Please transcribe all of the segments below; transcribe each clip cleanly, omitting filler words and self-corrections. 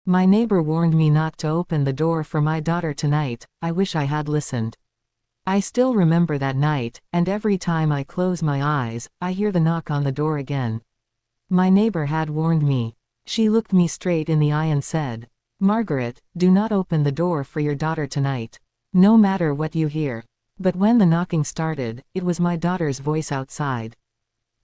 My neighbor warned me not to open the door for my daughter tonight. I wish I had listened. I still remember that night, and every time I close my eyes, I hear the knock on the door again. My neighbor had warned me. She looked me straight in the eye and said, "Margaret, do not open the door for your daughter tonight. No matter what you hear." But when the knocking started, it was my daughter's voice outside.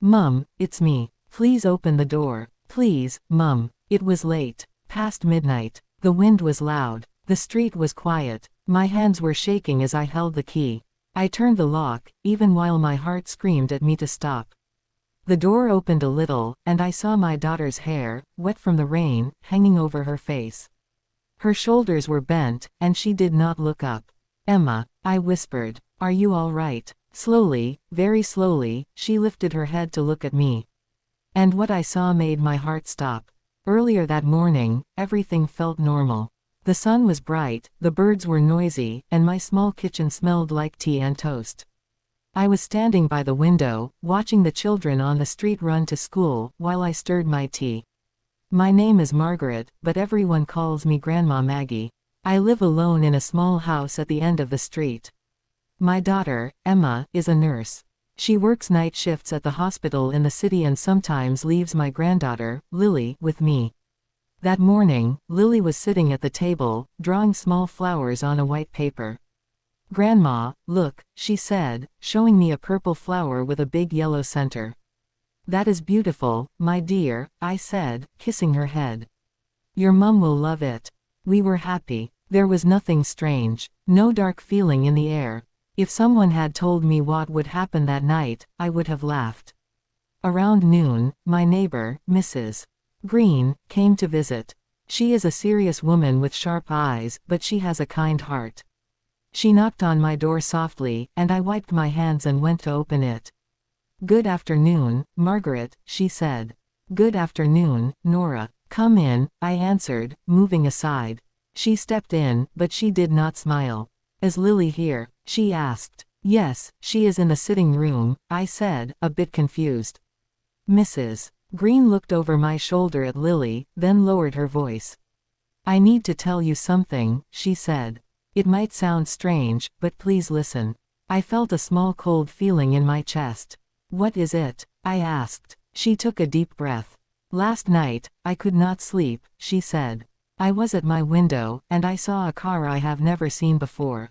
"Mum, it's me. Please open the door. Please, Mum." It was late. Past midnight. The wind was loud. The street was quiet. My hands were shaking as I held the key. I turned the lock, even while my heart screamed at me to stop. The door opened a little, and I saw my daughter's hair, wet from the rain, hanging over her face. Her shoulders were bent, and she did not look up. "Emma," I whispered, "are you all right?" Slowly, very slowly, she lifted her head to look at me. And what I saw made my heart stop. Earlier that morning, everything felt normal. The sun was bright, the birds were noisy, and my small kitchen smelled like tea and toast. I was standing by the window, watching the children on the street run to school, while I stirred my tea. My name is Margaret, but everyone calls me Grandma Maggie. I live alone in a small house at the end of the street. My daughter, Emma, is a nurse. She works night shifts at the hospital in the city and sometimes leaves my granddaughter, Lily, with me. That morning, Lily was sitting at the table, drawing small flowers on a white paper. "Grandma, look," she said, showing me a purple flower with a big yellow center. "That is beautiful, my dear," I said, kissing her head. "Your mum will love it." We were happy. There was nothing strange, no dark feeling in the air. If someone had told me what would happen that night, I would have laughed. Around noon, my neighbor, Mrs. Green, came to visit. She is a serious woman with sharp eyes, but she has a kind heart. She knocked on my door softly, and I wiped my hands and went to open it. "Good afternoon, Margaret," she said. "Good afternoon, Nora." "Come in," I answered, moving aside. She stepped in, but she did not smile. "Is Lily here?" she asked. "Yes, she is in the sitting room," I said, a bit confused. Mrs. Green looked over my shoulder at Lily, then lowered her voice. "I need to tell you something," she said. "It might sound strange, but please listen." I felt a small cold feeling in my chest. "What is it?" I asked. She took a deep breath. "Last night, I could not sleep," she said. "I was at my window, and I saw a car I have never seen before.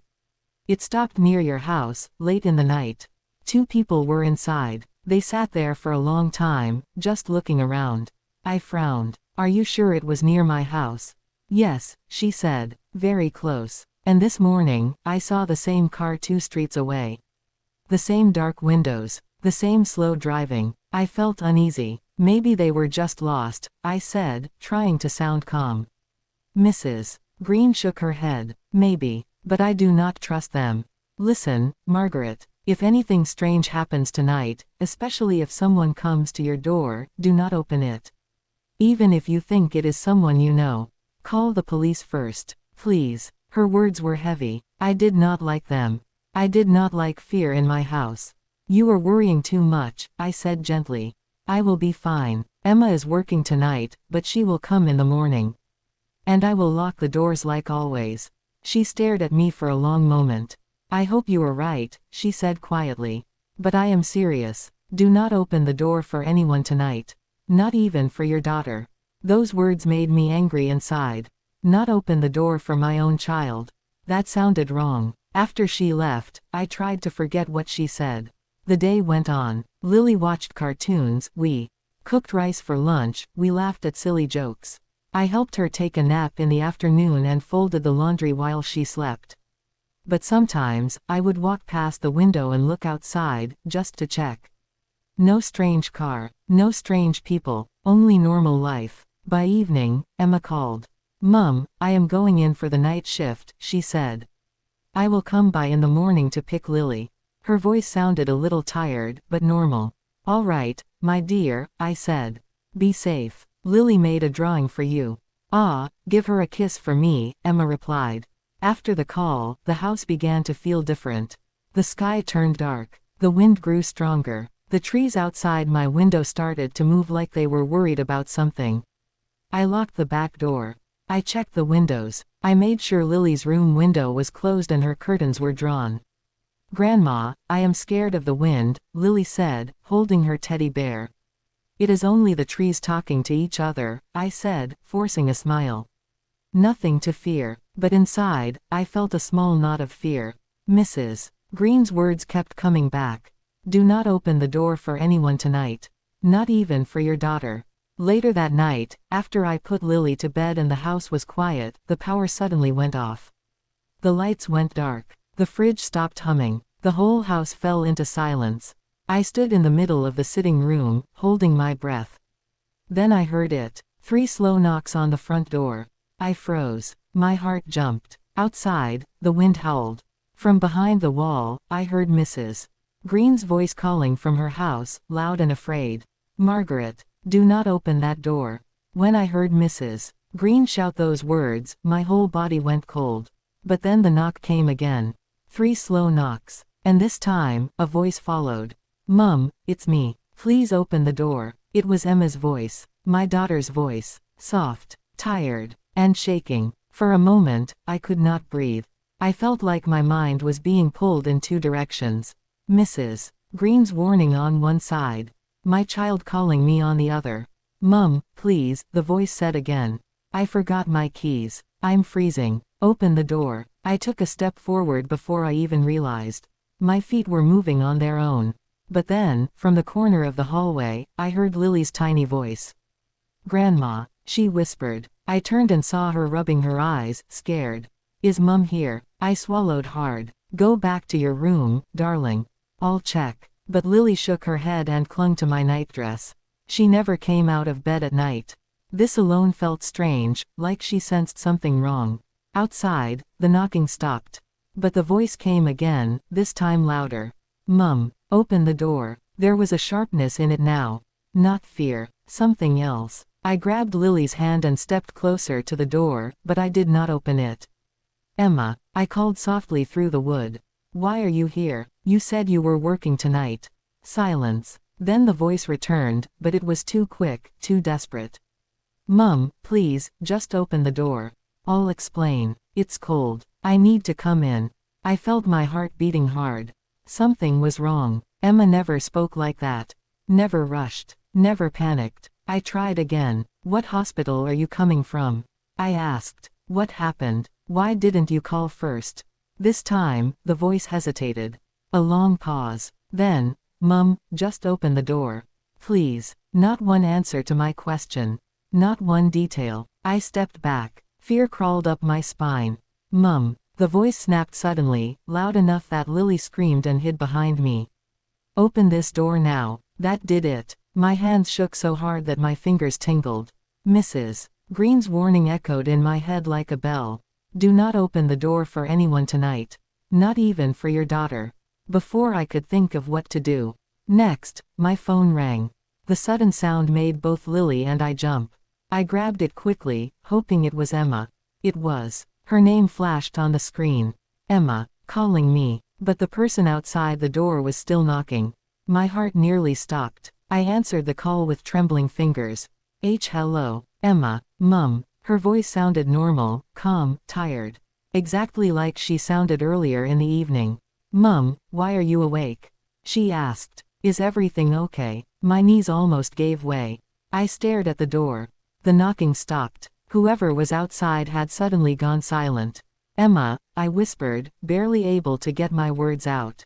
It stopped near your house, late in the night. 2 people were inside. They sat there for a long time, just looking around." I frowned. "Are you sure it was near my house?" "Yes," she said, "very close. And this morning, I saw the same car 2 streets away. The same dark windows. The same slow driving." I felt uneasy. "Maybe they were just lost," I said, trying to sound calm. Mrs. Green shook her head. "Maybe. But I do not trust them. Listen, Margaret. If anything strange happens tonight, especially if someone comes to your door, do not open it. Even if you think it is someone you know. Call the police first. Please." Her words were heavy. I did not like them. I did not like fear in my house. "You are worrying too much," I said gently. "I will be fine. Emma is working tonight, but she will come in the morning. And I will lock the doors like always." She stared at me for a long moment. "I hope you are right," she said quietly. "But I am serious. Do not open the door for anyone tonight. Not even for your daughter." Those words made me angry inside. Not open the door for my own child. That sounded wrong. After she left, I tried to forget what she said. The day went on. Lily watched cartoons, we cooked rice for lunch, we laughed at silly jokes. I helped her take a nap in the afternoon and folded the laundry while she slept. But sometimes, I would walk past the window and look outside, just to check. No strange car, no strange people, only normal life. By evening, Emma called. "Mum, I am going in for the night shift," she said. "I will come by in the morning to pick Lily." Her voice sounded a little tired, but normal. "All right, my dear," I said. "Be safe. Lily made a drawing for you." "Ah, give her a kiss for me," Emma replied. After the call, the house began to feel different. The sky turned dark. The wind grew stronger. The trees outside my window started to move like they were worried about something. I locked the back door. I checked the windows. I made sure Lily's room window was closed and her curtains were drawn. "Grandma, I am scared of the wind," Lily said, holding her teddy bear. "It is only the trees talking to each other," I said, forcing a smile. "Nothing to fear." But inside, I felt a small knot of fear. Mrs. Green's words kept coming back. "Do not open the door for anyone tonight. Not even for your daughter." Later that night, after I put Lily to bed and the house was quiet, the power suddenly went off. The lights went dark. The fridge stopped humming. The whole house fell into silence. I stood in the middle of the sitting room, holding my breath. Then I heard it. 3 slow knocks on the front door. I froze. My heart jumped. Outside, the wind howled. From behind the wall, I heard Mrs. Green's voice calling from her house, loud and afraid. "Margaret, do not open that door." When I heard Mrs. Green shout those words, my whole body went cold. But then the knock came again. 3 slow knocks. And this time, a voice followed. "Mum, it's me. Please open the door." It was Emma's voice. My daughter's voice. Soft, tired, and shaking. For a moment, I could not breathe. I felt like my mind was being pulled in 2 directions. Mrs. Green's warning on one side. My child calling me on the other. "Mum, please," the voice said again. "I forgot my keys. I'm freezing. Open the door." I took a step forward before I even realized. My feet were moving on their own. But then, from the corner of the hallway, I heard Lily's tiny voice. "Grandma," she whispered. I turned and saw her rubbing her eyes, scared. "Is Mum here?" I swallowed hard. "Go back to your room, darling. I'll check." But Lily shook her head and clung to my nightdress. She never came out of bed at night. This alone felt strange, like she sensed something wrong. Outside, the knocking stopped. But the voice came again, this time louder. "Mum, open the door." There was a sharpness in it now. Not fear. Something else. I grabbed Lily's hand and stepped closer to the door, but I did not open it. "Emma," I called softly through the wood. "Why are you here? You said you were working tonight." Silence. Then the voice returned, but it was too quick, too desperate. "Mum, please, just open the door. I'll explain. It's cold. I need to come in." I felt my heart beating hard. Something was wrong. Emma never spoke like that. Never rushed. Never panicked. I tried again. "What hospital are you coming from?" I asked. "What happened? Why didn't you call first?" This time, the voice hesitated. A long pause. Then, "Mum, just open the door. Please." Not one answer to my question. Not one detail. I stepped back. Fear crawled up my spine. "Mum." The voice snapped suddenly, loud enough that Lily screamed and hid behind me. "Open this door now." That did it. My hands shook so hard that my fingers tingled. Mrs. Green's warning echoed in my head like a bell. "Do not open the door for anyone tonight. Not even for your daughter." Before I could think of what to do next, my phone rang. The sudden sound made both Lily and I jump. I grabbed it quickly, hoping it was Emma. It was. Her name flashed on the screen. Emma, calling me. But the person outside the door was still knocking. My heart nearly stopped. I answered the call with trembling fingers. Hello. Emma, Mum." Her voice sounded normal, calm, tired. Exactly like she sounded earlier in the evening. "Mum, why are you awake?" she asked. "Is everything okay?" My knees almost gave way. I stared at the door. The knocking stopped. Whoever was outside had suddenly gone silent. "Emma," I whispered, barely able to get my words out.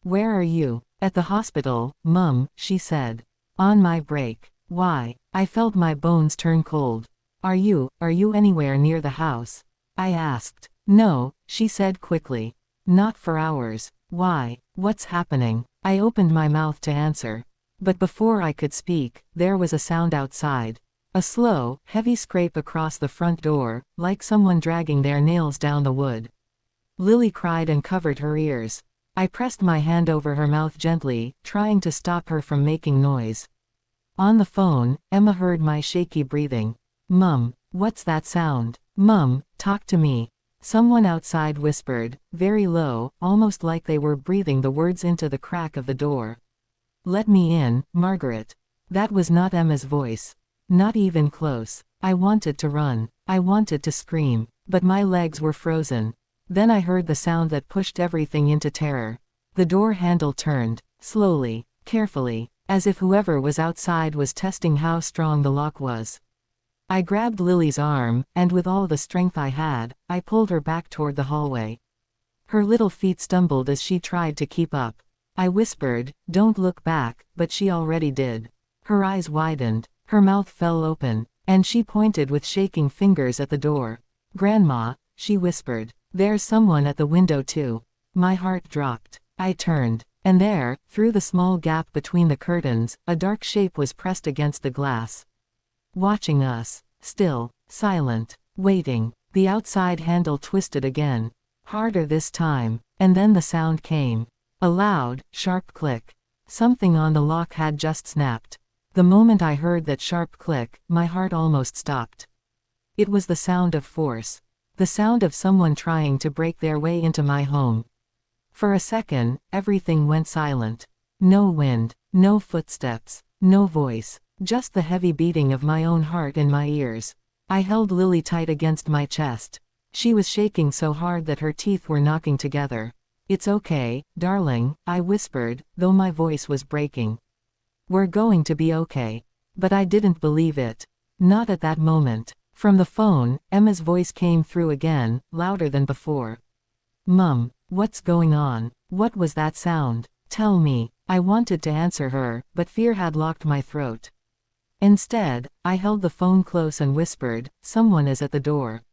"Where are you?" "At the hospital, Mum," she said. "On my break." "Why?" I felt my bones turn cold. Are you anywhere near the house?" I asked. "No," she said quickly. "Not for hours." "Why? What's happening?" I opened my mouth to answer. But before I could speak, there was a sound outside. A slow, heavy scrape across the front door, like someone dragging their nails down the wood. Lily cried and covered her ears. I pressed my hand over her mouth gently, trying to stop her from making noise. On the phone, Emma heard my shaky breathing. "Mum, what's that sound? Mum, talk to me." Someone outside whispered, very low, almost like they were breathing the words into the crack of the door. "Let me in, Margaret." That was not Emma's voice. Not even close. I wanted to run. I wanted to scream, but my legs were frozen. Then I heard the sound that pushed everything into terror. The door handle turned, slowly, carefully, as if whoever was outside was testing how strong the lock was. I grabbed Lily's arm, and with all the strength I had, I pulled her back toward the hallway. Her little feet stumbled as she tried to keep up. I whispered, "Don't look back," but she already did. Her eyes widened, her mouth fell open, and she pointed with shaking fingers at the door. "Grandma," she whispered, "there's someone at the window too." My heart dropped. I turned, and there, through the small gap between the curtains, a dark shape was pressed against the glass. Watching us, still, silent, waiting. The outside handle twisted again. Harder this time, and then the sound came. A loud, sharp click. Something on the lock had just snapped. The moment I heard that sharp click, my heart almost stopped. It was the sound of force. The sound of someone trying to break their way into my home. For a second, everything went silent. No wind, no footsteps, no voice. Just the heavy beating of my own heart in my ears. I held Lily tight against my chest. She was shaking so hard that her teeth were knocking together. "It's okay, darling," I whispered, though my voice was breaking. "We're going to be okay." But I didn't believe it. Not at that moment. From the phone, Emma's voice came through again, louder than before. "Mum, what's going on? What was that sound? Tell me." I wanted to answer her, but fear had locked my throat. Instead, I held the phone close and whispered, "Someone is at the door.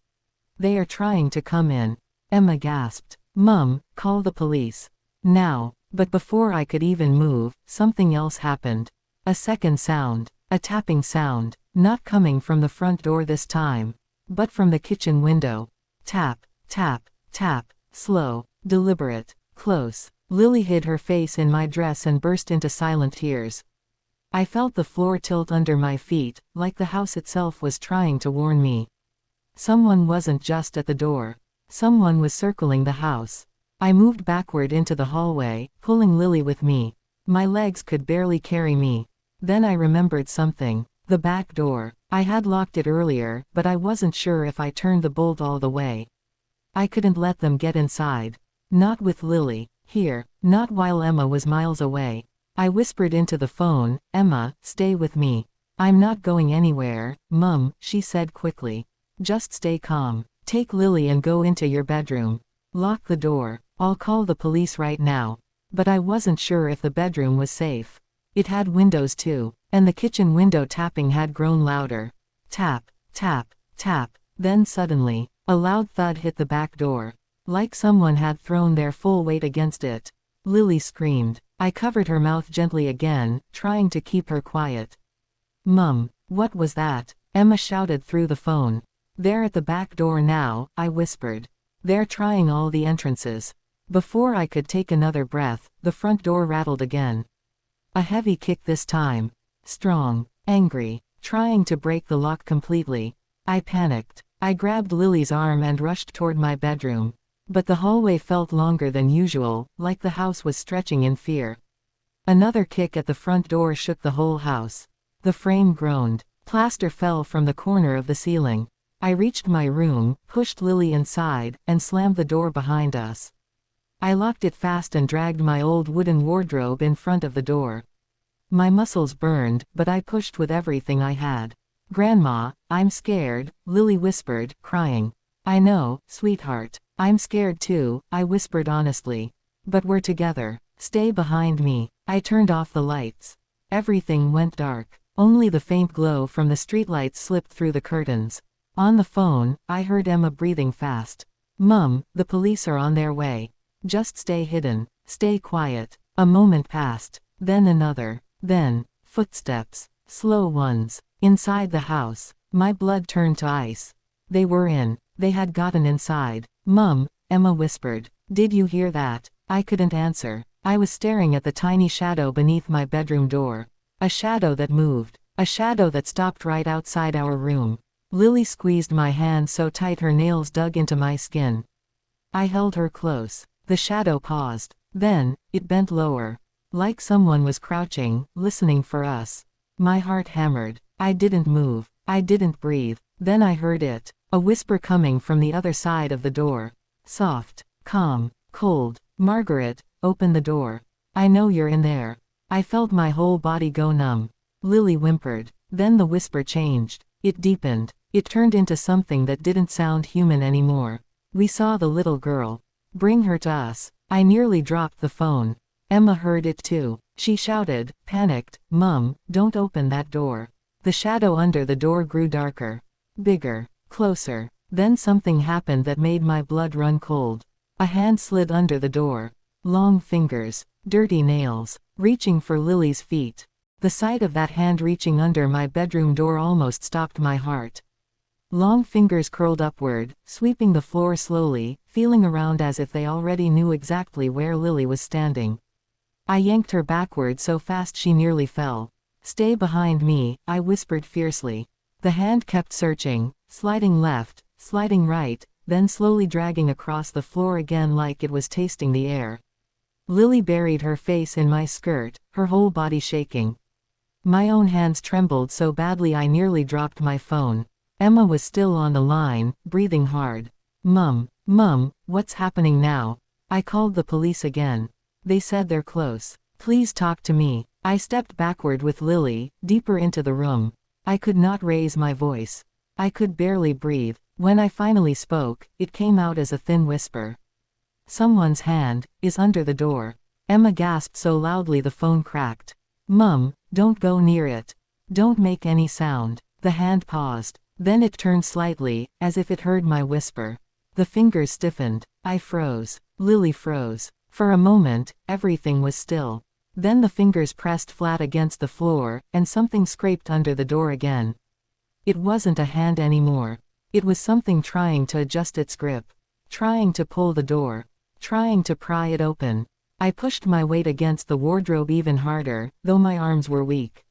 They are trying to come in." Emma gasped. "Mum, call the police. Now." But before I could even move, something else happened. A second sound. A tapping sound. Not coming from the front door this time, but from the kitchen window. Tap, tap, tap. Slow, deliberate, close. Lily hid her face in my dress and burst into silent tears. I felt the floor tilt under my feet, like the house itself was trying to warn me. Someone wasn't just at the door. Someone was circling the house. I moved backward into the hallway, pulling Lily with me. My legs could barely carry me. Then I remembered something. The back door. I had locked it earlier, but I wasn't sure if I turned the bolt all the way. I couldn't let them get inside. Not with Lily here, not while Emma was miles away. I whispered into the phone, "Emma, stay with me." "I'm not going anywhere, Mum," she said quickly. "Just stay calm. Take Lily and go into your bedroom. Lock the door. I'll call the police right now." But I wasn't sure if the bedroom was safe. It had windows too, and the kitchen window tapping had grown louder. Tap, tap, tap. Then suddenly, a loud thud hit the back door. Like someone had thrown their full weight against it. Lily screamed. I covered her mouth gently again, trying to keep her quiet. "Mum, what was that?" Emma shouted through the phone. "They're at the back door now," I whispered. "They're trying all the entrances." Before I could take another breath, the front door rattled again. A heavy kick this time. Strong, angry, trying to break the lock completely. I panicked. I grabbed Lily's arm and rushed toward my bedroom. But the hallway felt longer than usual, like the house was stretching in fear. Another kick at the front door shook the whole house. The frame groaned. Plaster fell from the corner of the ceiling. I reached my room, pushed Lily inside, and slammed the door behind us. I locked it fast and dragged my old wooden wardrobe in front of the door. My muscles burned, but I pushed with everything I had. "Grandma, I'm scared," Lily whispered, crying. "I know, sweetheart. I'm scared too," I whispered honestly. "But we're together. Stay behind me." I turned off the lights. Everything went dark. Only the faint glow from the streetlights slipped through the curtains. On the phone, I heard Emma breathing fast. "Mum, the police are on their way. Just stay hidden. Stay quiet." A moment passed. Then another. Then, footsteps. Slow ones. Inside the house. My blood turned to ice. They were in. They had gotten inside. "Mum," Emma whispered. "Did you hear that?" I couldn't answer. I was staring at the tiny shadow beneath my bedroom door. A shadow that moved. A shadow that stopped right outside our room. Lily squeezed my hand so tight her nails dug into my skin. I held her close. The shadow paused. Then, it bent lower. Like someone was crouching, listening for us. My heart hammered. I didn't move. I didn't breathe. Then I heard it. A whisper coming from the other side of the door. Soft, calm, cold. "Margaret, open the door. I know you're in there." I felt my whole body go numb. Lily whimpered. Then the whisper changed. It deepened. It turned into something that didn't sound human anymore. "We saw the little girl. Bring her to us." I nearly dropped the phone. Emma heard it too. She shouted, panicked, "Mum, don't open that door." The shadow under the door grew darker. Bigger. Closer. Then something happened that made my blood run cold. A hand slid under the door. Long fingers. Dirty nails. Reaching for Lily's feet. The sight of that hand reaching under my bedroom door almost stopped my heart. Long fingers curled upward, sweeping the floor slowly, feeling around as if they already knew exactly where Lily was standing. I yanked her backward so fast she nearly fell. "Stay behind me," I whispered fiercely. The hand kept searching, sliding left, sliding right, then slowly dragging across the floor again like it was tasting the air. Lily buried her face in my skirt, her whole body shaking. My own hands trembled so badly I nearly dropped my phone. Emma was still on the line, breathing hard. Mum, what's happening now?" I called the police again. They said they're close. "Please talk to me." I stepped backward with Lily, deeper into the room. I could not raise my voice. I could barely breathe. When I finally spoke, it came out as a thin whisper. "Someone's hand is under the door." Emma gasped so loudly the phone cracked. "Mum, don't go near it. Don't make any sound." The hand paused. Then it turned slightly, as if it heard my whisper. The fingers stiffened. I froze. Lily froze. For a moment, everything was still. Then the fingers pressed flat against the floor, and something scraped under the door again. It wasn't a hand anymore. It was something trying to adjust its grip. Trying to pull the door. Trying to pry it open. I pushed my weight against the wardrobe even harder, though my arms were weak.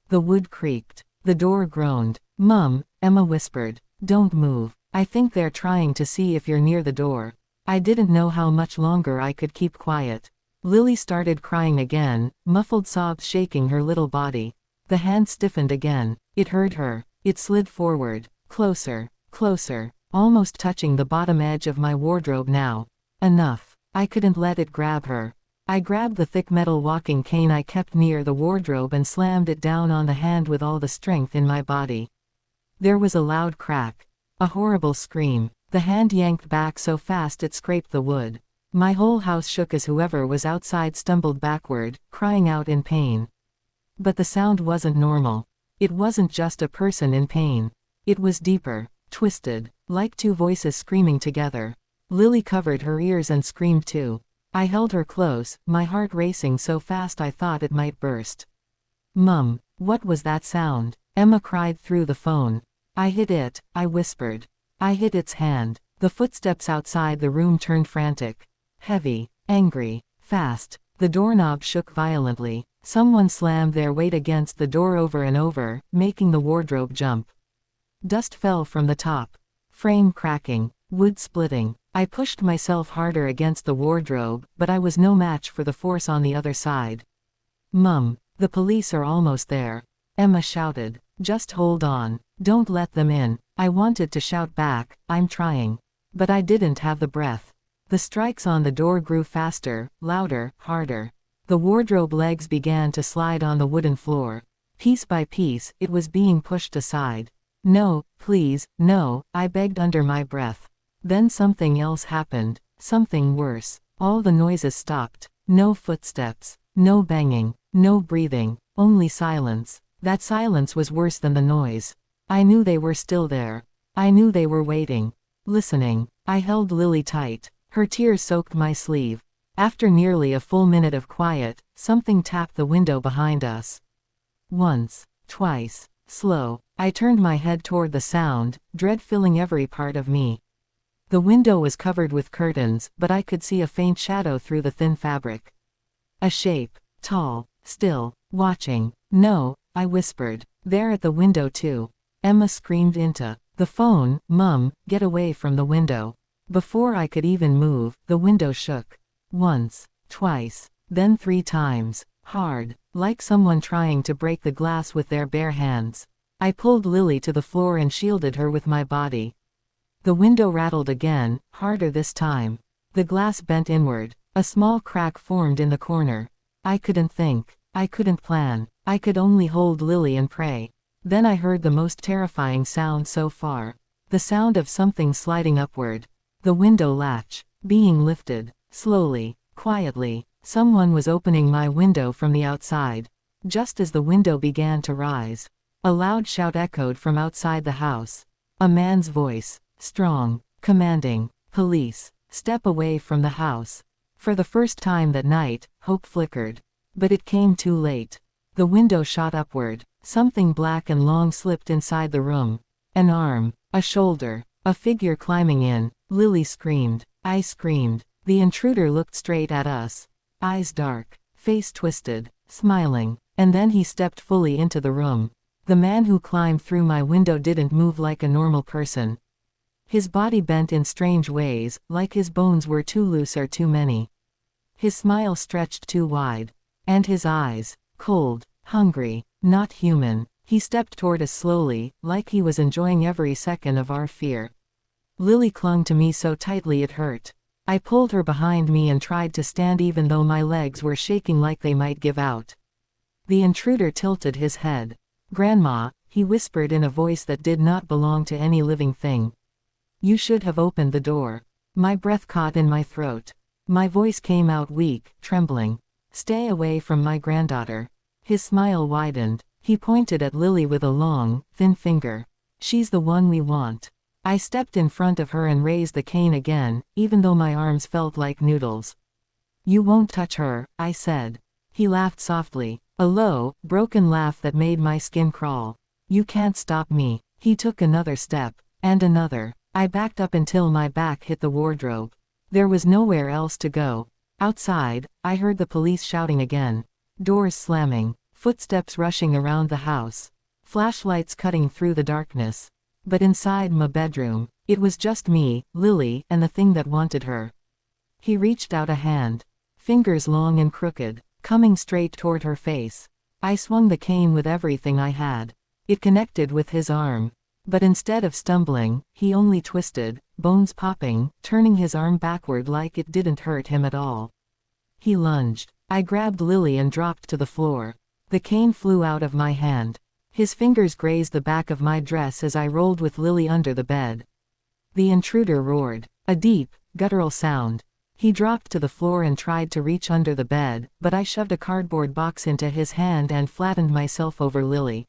The wood creaked. The door groaned. "Mum," Emma whispered. "Don't move. I think they're trying to see if you're near the door." I didn't know how much longer I could keep quiet. Lily started crying again, muffled sobs shaking her little body. The hand stiffened again. It hurt her. It slid forward. Closer. Closer. Almost touching the bottom edge of my wardrobe now. Enough. I couldn't let it grab her. I grabbed the thick metal walking cane I kept near the wardrobe and slammed it down on the hand with all the strength in my body. There was a loud crack. A horrible scream. The hand yanked back so fast it scraped the wood. My whole house shook as whoever was outside stumbled backward, crying out in pain. But the sound wasn't normal. It wasn't just a person in pain. It was deeper, twisted, like two voices screaming together. Lily covered her ears and screamed too. I held her close, my heart racing so fast I thought it might burst. "Mum, what was that sound?" Emma cried through the phone. "I hit it," I whispered. "I hit its hand." The footsteps outside the room turned frantic. Heavy, angry, fast. The doorknob shook violently. Someone slammed their weight against the door over and over, making the wardrobe jump. Dust fell from the top. Frame cracking. Wood splitting. I pushed myself harder against the wardrobe, but I was no match for the force on the other side. "Mum, the police are almost there," Emma shouted. "Just hold on. Don't let them in." I wanted to shout back, "I'm trying." But I didn't have the breath. The strikes on the door grew faster, louder, harder. The wardrobe legs began to slide on the wooden floor. Piece by piece, it was being pushed aside. "No, please, no," I begged under my breath. Then something else happened, something worse. All the noises stopped. No footsteps, no banging, no breathing, only silence. That silence was worse than the noise. I knew they were still there. I knew they were waiting, listening. I held Lily tight. Her tears soaked my sleeve. After nearly a full minute of quiet, something tapped the window behind us. Once, twice, slow. I turned my head toward the sound, dread filling every part of me. The window was covered with curtains, but I could see a faint shadow through the thin fabric. A shape, tall, still, watching. "No," I whispered. "They're at the window too." Emma screamed into the phone, "Mum, get away from the window." Before I could even move, the window shook. Once, twice, then 3 times. Hard, like someone trying to break the glass with their bare hands. I pulled Lily to the floor and shielded her with my body. The window rattled again, harder this time. The glass bent inward. A small crack formed in the corner. I couldn't think. I couldn't plan. I could only hold Lily and pray. Then I heard the most terrifying sound so far. The sound of something sliding upward. The window latch being lifted. Slowly, quietly. Someone was opening my window from the outside. Just as the window began to rise, a loud shout echoed from outside the house. A man's voice. Strong. Commanding. Police. Step away from the house. For the first time that night, hope flickered. But it came too late. The window shot upward. Something black and long slipped inside the room. An arm. A shoulder. A figure climbing in. Lily screamed. I screamed. The intruder looked straight at us. Eyes dark. Face twisted. Smiling. And then he stepped fully into the room. The man who climbed through my window didn't move like a normal person. His body bent in strange ways, like his bones were too loose or too many. His smile stretched too wide. And his eyes. Cold. Hungry. Not human. He stepped toward us slowly, like he was enjoying every second of our fear. Lily clung to me so tightly it hurt. I pulled her behind me and tried to stand even though my legs were shaking like they might give out. The intruder tilted his head. "Grandma," he whispered in a voice that did not belong to any living thing. "You should have opened the door." My breath caught in my throat. My voice came out weak, trembling. "Stay away from my granddaughter." His smile widened. He pointed at Lily with a long, thin finger. "She's the one we want." I stepped in front of her and raised the cane again, even though my arms felt like noodles. "You won't touch her," I said. He laughed softly. A low, broken laugh that made my skin crawl. "You can't stop me." He took another step. And another. I backed up until my back hit the wardrobe. There was nowhere else to go. Outside, I heard the police shouting again. Doors slamming. Footsteps rushing around the house. Flashlights cutting through the darkness. But inside my bedroom, it was just me, Lily, and the thing that wanted her. He reached out a hand. Fingers long and crooked, coming straight toward her face. I swung the cane with everything I had. It connected with his arm. But instead of stumbling, he only twisted, bones popping, turning his arm backward like it didn't hurt him at all. He lunged. I grabbed Lily and dropped to the floor. The cane flew out of my hand. His fingers grazed the back of my dress as I rolled with Lily under the bed. The intruder roared. A deep, guttural sound. He dropped to the floor and tried to reach under the bed, but I shoved a cardboard box into his hand and flattened myself over Lily.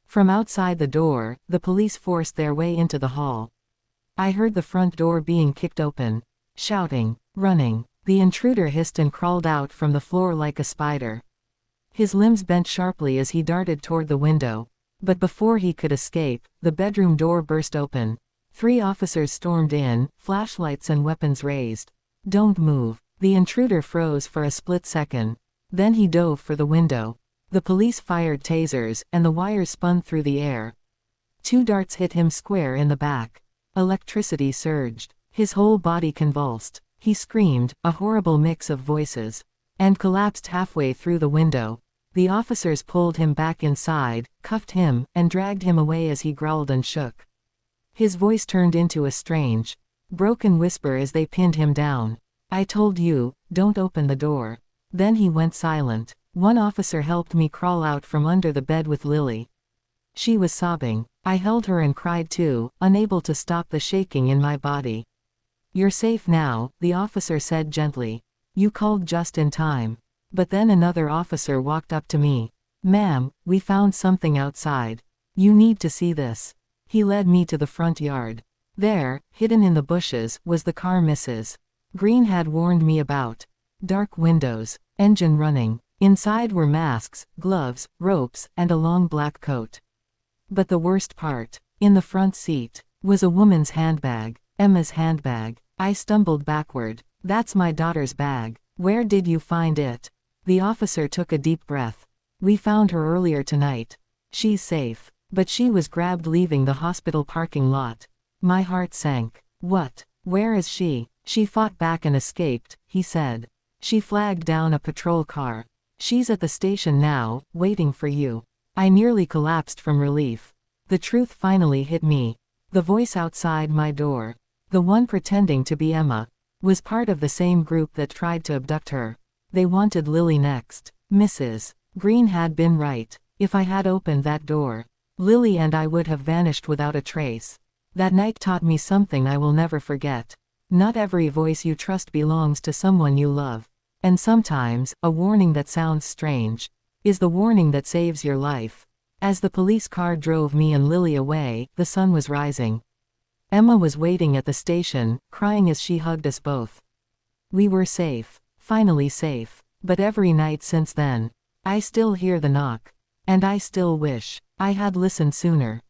From outside the door, the police forced their way into the hall. I heard the front door being kicked open. Shouting. Running. The intruder hissed and crawled out from the floor like a spider. His limbs bent sharply as he darted toward the window. But before he could escape, the bedroom door burst open. 3 officers stormed in, flashlights and weapons raised. "Don't move." The intruder froze for a split second. Then he dove for the window. The police fired tasers, and the wires spun through the air. 2 darts hit him square in the back. Electricity surged. His whole body convulsed. He screamed, a horrible mix of voices, and collapsed halfway through the window. The officers pulled him back inside, cuffed him, and dragged him away as he growled and shook. His voice turned into a strange, broken whisper as they pinned him down. "I told you, don't open the door." Then he went silent. One officer helped me crawl out from under the bed with Lily. She was sobbing. I held her and cried too, unable to stop the shaking in my body. "You're safe now," the officer said gently. "You called just in time." But then another officer walked up to me. "Ma'am, we found something outside. You need to see this." He led me to the front yard. There, hidden in the bushes, was the car Mrs. Green had warned me about. Dark windows, engine running. Inside were masks, gloves, ropes, and a long black coat. But the worst part, in the front seat, was a woman's handbag, Emma's handbag. I stumbled backward. "That's my daughter's bag. Where did you find it?" The officer took a deep breath. "We found her earlier tonight. She's safe." But she was grabbed leaving the hospital parking lot. My heart sank. "What? Where is she?" "She fought back and escaped," he said. "She flagged down a patrol car. She's at the station now, waiting for you." I nearly collapsed from relief. The truth finally hit me. The voice outside my door, the one pretending to be Emma, was part of the same group that tried to abduct her. They wanted Lily next. Mrs. Green had been right. If I had opened that door, Lily and I would have vanished without a trace. That night taught me something I will never forget. Not every voice you trust belongs to someone you love. And sometimes, a warning that sounds strange is the warning that saves your life. As the police car drove me and Lily away, the sun was rising. Emma was waiting at the station, crying as she hugged us both. We were safe. Finally safe. But every night since then, I still hear the knock. And I still wish I had listened sooner.